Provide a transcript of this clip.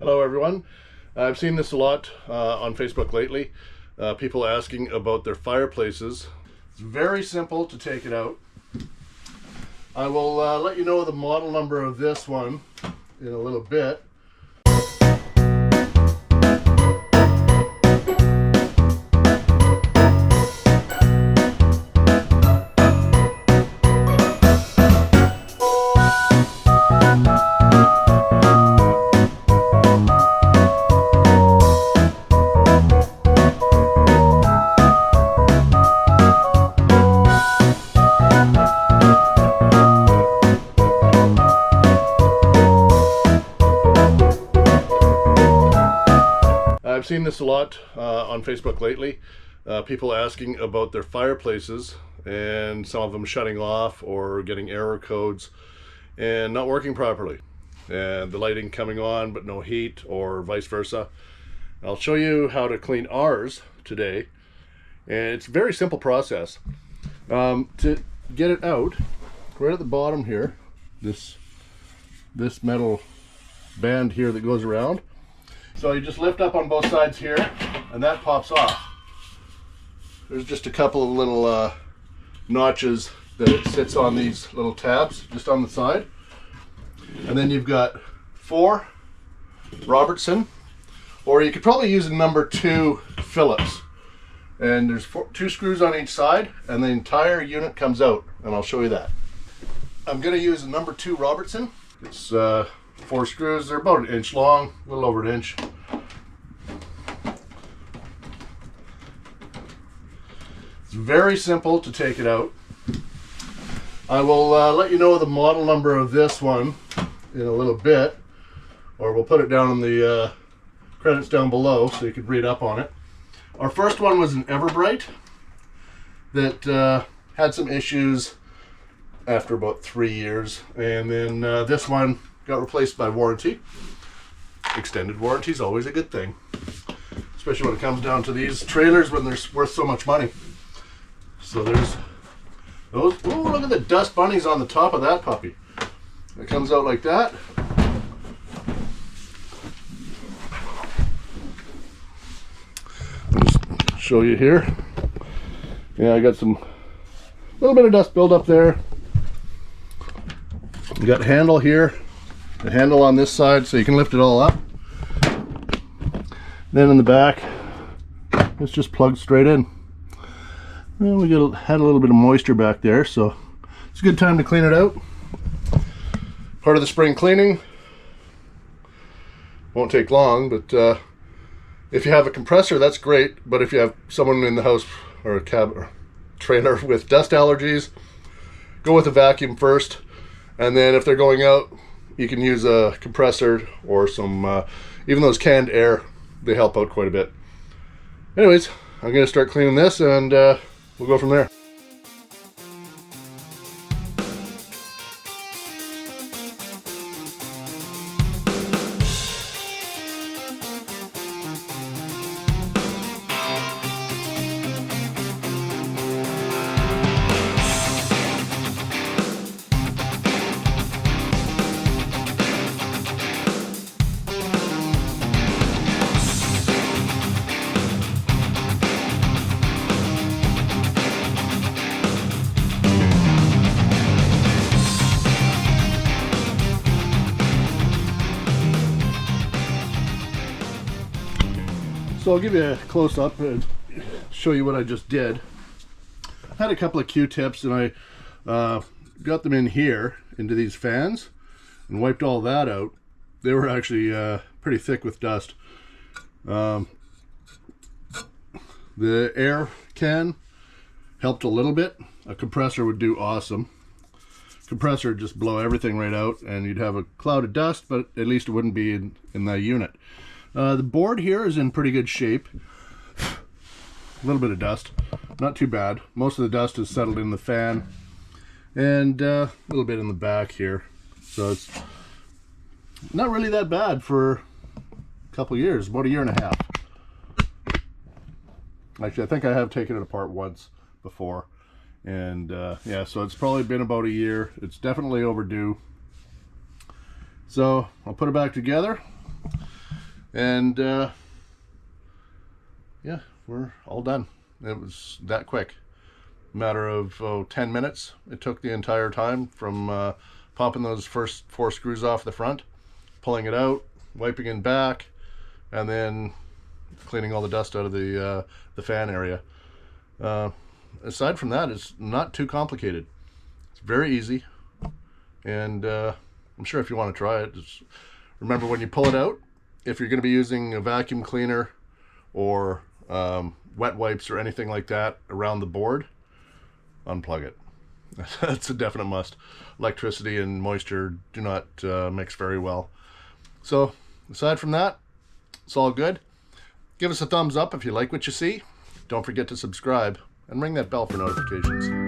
Hello everyone. I've seen this a lot on Facebook lately. People asking about their fireplaces. It's very simple to take it out. I will let you know the model number of this one in a little bit. I've seen this a lot on Facebook lately. People asking about their fireplaces and some of them shutting off or getting error codes and not working properly. And the lighting coming on but no heat, or vice versa. I'll show you how to clean ours today. And it's a very simple process. To get it out, right at the bottom here, this metal band here that goes around. So you just lift up on both sides here, and that pops off. There's just a couple of little notches that it sits on, these little tabs just on the side. And then you've got 4 Robertson, or you could probably use a number 2 Phillips. And there's 2 screws on each side, and the entire unit comes out, and I'll show you that. I'm going to use a number 2 Robertson. It's 4 screws. They're about 1 inch long, a little over 1 inch. It's very simple to take it out. I will let you know the model number of this one in a little bit, or we'll put it down in the credits down below so you can read up on it. Our first one was an Everbright that had some issues after about 3 years, and then this one got replaced by warranty. Extended warranty is always a good thing, especially when it comes down to these trailers when they're worth so much money. So there's those. Oh, look at the dust bunnies on the top of that puppy. It comes out like that. Just show you here. Yeah, I got some little bit of dust build up there. You got a handle here, the handle on this side, so you can lift it all up. Then in the back, it's just plugged straight in. And we had a little bit of moisture back there, so it's a good time to clean it out. Part of the spring cleaning. Won't take long, but if you have a compressor, that's great. But if you have someone in the house or a cab or trailer with dust allergies, go with a vacuum first. And then if they're going out, you can use a compressor or some, even those canned air, they help out quite a bit. Anyways, I'm going to start cleaning this, and we'll go from there. So I'll give you a close-up and show you what I just did. I had a couple of Q-tips, and I got them in here into these fans and wiped all that out. They were actually pretty thick with dust. The air can helped a little bit. A compressor would do awesome. Compressor would just blow everything right out, and you'd have a cloud of dust, but at least it wouldn't be in the unit. The board here is in pretty good shape. A little bit of dust, not too bad. Most of the dust is settled in the fan, and a little bit in the back here. So it's not really that bad for a couple years, about 1.5 years. Actually, I think I have taken it apart once before. And yeah, so it's probably been about 1 year. It's definitely overdue. So I'll put it back together. And yeah, we're all done. It was that quick. Matter of 10 minutes it took the entire time from popping those first 4 screws off the front, pulling it out, wiping it back, and then cleaning all the dust out of the fan area. Aside from that, it's not too complicated. It's very easy, and I'm sure if you want to try it, just remember when you pull it out, if you're going to be using a vacuum cleaner or wet wipes or anything like that around the board, unplug it. That's a definite must. Electricity and moisture do not mix very well. So aside from that, it's all good. Give us a thumbs up if you like what you see. Don't forget to subscribe and ring that bell for notifications.